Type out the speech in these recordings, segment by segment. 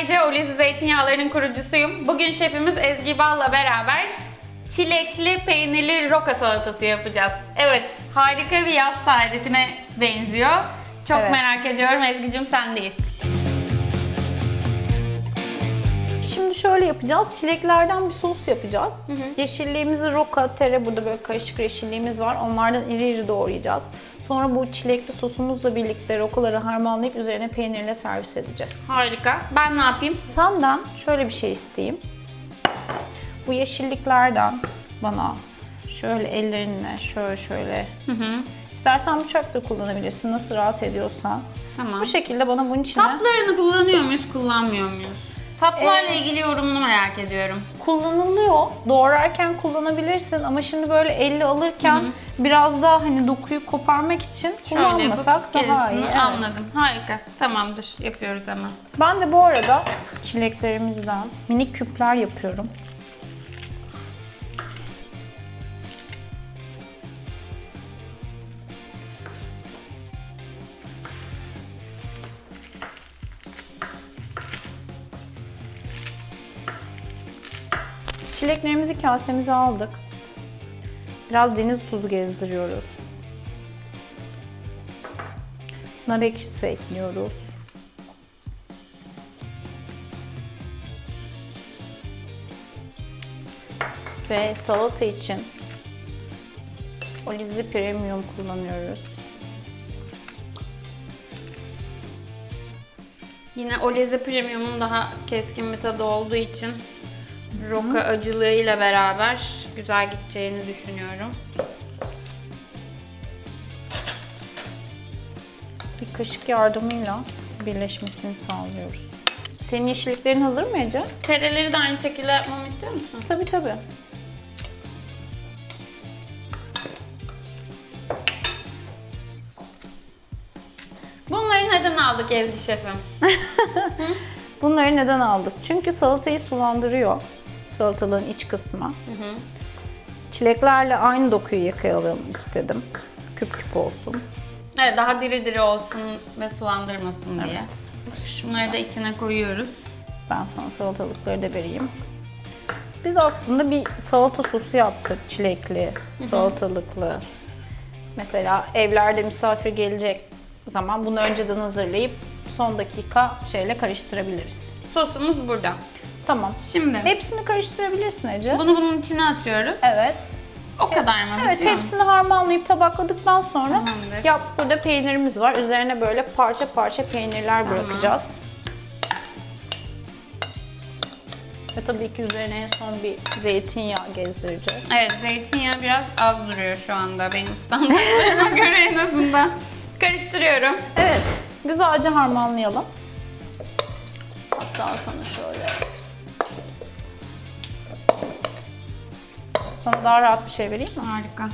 Ece, Olizi zeytinyağlarının kurucusuyum. Bugün şefimiz Ezgi Bal'la beraber çilekli peynirli roka salatası yapacağız. Evet, harika bir yaz tarifine benziyor. Çok Evet. merak ediyorum. Ezgi'cim sendeyiz. Şimdi şöyle yapacağız. Çileklerden bir sos yapacağız. Yeşilliğimizi roka, tere, burada böyle karışık yeşilliğimiz var. Onlardan iri iri doğrayacağız. Sonra bu çilekli sosumuzla birlikte rokaları harmanlayıp üzerine peynirle servis edeceğiz. Harika. Ben ne yapayım? Senden şöyle bir şey isteyeyim. Bu yeşilliklerden bana şöyle ellerinle şöyle. İstersen bıçak da kullanabilirsin. Nasıl rahat ediyorsan. Tamam. Bu şekilde bana bunun içine... Saplarını kullanıyor muyuz, kullanmıyor muyuz? Saplarla ilgili yorumunu merak ediyorum. Kullanılıyor. Doğrarken kullanabilirsin ama şimdi böyle elle alırken biraz daha hani dokuyu koparmak için Şöyle yapıp kullanmasak daha iyi. gerisini Evet. anladım. Harika. Tamamdır. Yapıyoruz hemen. Ben de bu arada çileklerimizden minik küpler yapıyorum. Çileklerimizi kasemize aldık. Biraz deniz tuzu gezdiriyoruz. Nar ekşisi ekliyoruz. Ve salata için Olizi Premium kullanıyoruz. Yine Olizi Premium'un daha keskin bir tadı olduğu için roka acılığıyla beraber güzel gideceğini düşünüyorum. Bir kaşık yardımıyla birleşmesini sağlıyoruz. Senin yeşilliklerin hazır mı Ece? Tereleri de aynı şekilde yapmamı istiyor musun? Tabii tabii. Bunları neden aldık Ezgi şefim? Bunları neden aldık? Çünkü salatayı sulandırıyor. Salatalığın iç kısmı. Çileklerle aynı dokuyu yakalayalım istedim. Küp küp olsun. Evet, daha diri diri olsun ve sulandırmasın diye. Evet. Bunları da içine koyuyoruz. Ben sana salatalıkları da vereyim. Biz aslında bir salata sosu yaptık. Çilekli, salatalıklı. Mesela evlerde misafir gelecek zaman bunu önceden hazırlayıp son dakika şeyle karıştırabiliriz. Sosumuz burada. Tamam. Şimdi Hepsini karıştırabilirsin Ece. bunu bunun içine atıyoruz. Evet. O kadar mı? Evet, Bitiyor mu? hepsini harmanlayıp tabakladıktan sonra Tamamdır. yap, burada peynirimiz var. Üzerine böyle parça parça peynirler Tamam. bırakacağız. Ve tabii ki üzerine en son bir zeytinyağı gezdireceğiz. Evet, zeytinyağı biraz az duruyor şu anda benim standartlarıma göre en azından. Karıştırıyorum. Evet, güzelce harmanlayalım. Hatta sana şöyle... Sana daha rahat bir şey vereyim mi? Harika.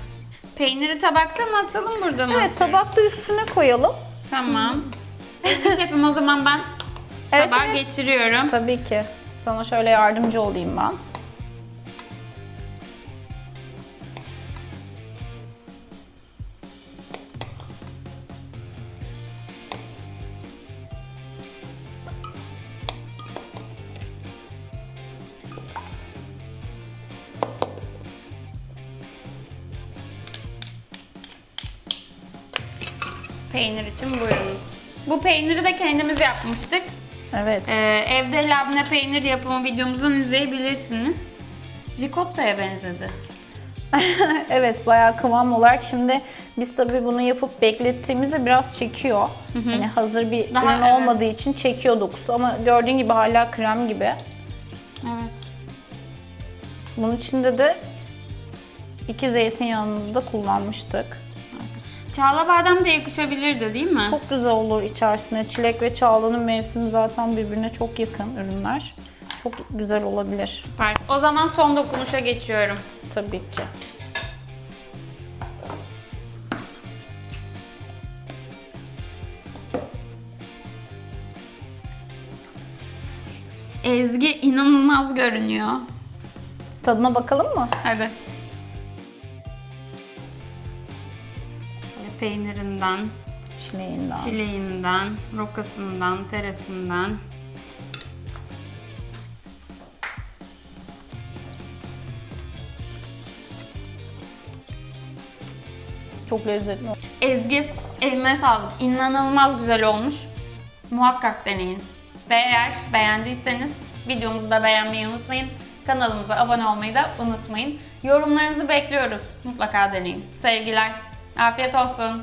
Peyniri tabakta mı atalım, burada mı Evet, atıyoruz? tabakta üstüne koyalım. Tamam. Ezgi şefim, o zaman ben Evet, tabağa evet. geçiriyorum. Tabii ki. Sana şöyle yardımcı olayım ben. Peynir için buyurunuz. Bu peyniri de kendimiz yapmıştık. Evet. Evde labne peynir yapımı videomuzdan izleyebilirsiniz. Ricotta'ya benzedi. Evet, bayağı kıvam olarak. Şimdi biz tabii bunu yapıp beklettiğimizde biraz çekiyor. Hani hazır bir Daha, ürün evet. olmadığı için çekiyor dokusu ama gördüğün gibi hala krem gibi. Evet. Bunun içinde de 2 zeytinyağımızı da kullanmıştık. Çağla badem de yakışabilirdi değil mi? Çok güzel olur içerisine. Çilek ve çağlanın mevsimi zaten birbirine çok yakın ürünler. Çok güzel olabilir. Süper. O zaman son dokunuşa geçiyorum. Tabii ki. Ezgi inanılmaz görünüyor. Tadına bakalım mı? Hadi. Böyle peynirinden, Çileğinden. çileğinden, rokasından, teresinden. Çok lezzetli. Ezgi, eline sağlık. İnanılmaz güzel olmuş. Muhakkak deneyin. Ve eğer beğendiyseniz videomuzu da beğenmeyi unutmayın. Kanalımıza abone olmayı da unutmayın. Yorumlarınızı bekliyoruz. Mutlaka deneyin. Sevgiler. Afiyet olsun.